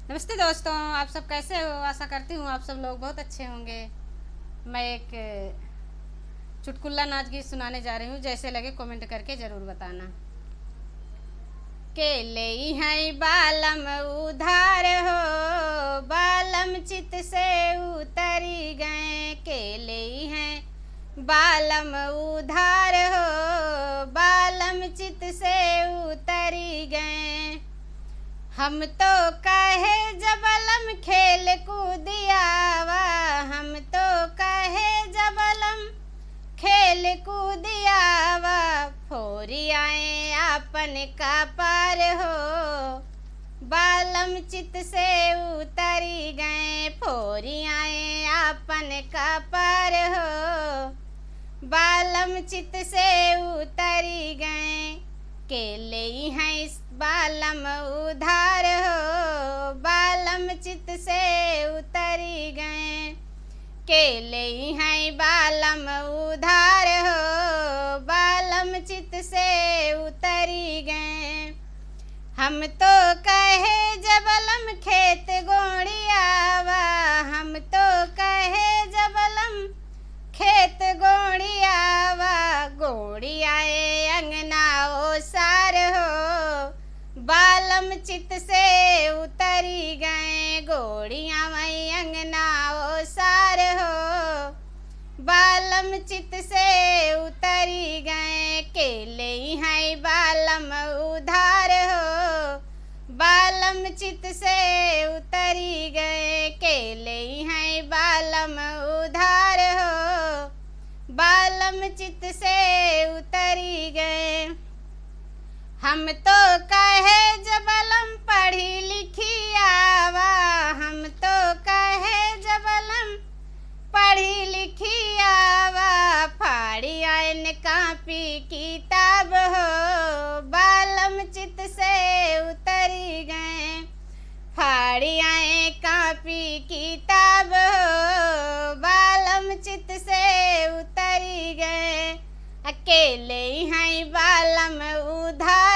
नमस्ते दोस्तों, आप सब कैसे हो। आशा करती हूँ आप सब लोग बहुत अच्छे होंगे। मैं एक चुटकुला नाच गीत सुनाने जा रही हूँ। जैसे लगे कमेंट करके ज़रूर बताना। केले हैं बालम उधार हो, बालम चित से उतरी गए। केले हैं बालम उधार हो, बालम चित से उतरी गए। हम तो कहे जबलम खेल कूदियावा, हम तो कहे जबलम खेल कूदियावा। फोरी आए आपन का पार हो, बालम चित से उतरी गए। फोरी आए आपन का पार हो, बालम चित से उतरी गए। केले हैं इस बालम उधार हो, बालम चित से उतरी गए। केले हैं बालम उधार हो, बालम चित से उतरी गए। हम तो कहे जबलम खेत गोड़ियावा, हम तो कहे जबलम खेत गोड़ियावा। गोड़ियाए अंगना ओसार हो, बालम चित से उतरी गए। गोड़िया मई अंगना ओसार हो, बालम चित से उतरी गए। केले हैं बालम उधार हो, बालम चित से उतरी गए। केले हैं बालम उधार हो, बालम चित से उतरी गए। हम तो कहे जबलम पढ़ी लिखी आवा, हम तो कहे जबलम पढ़ी लिखी आवा। फाड़ी आयन कापी किताब हो, बालम चित से उतरी गए। फाड़ी आए कापी किताब हो, बालम चित से उतरी गए। अकेले हैं बालम उधार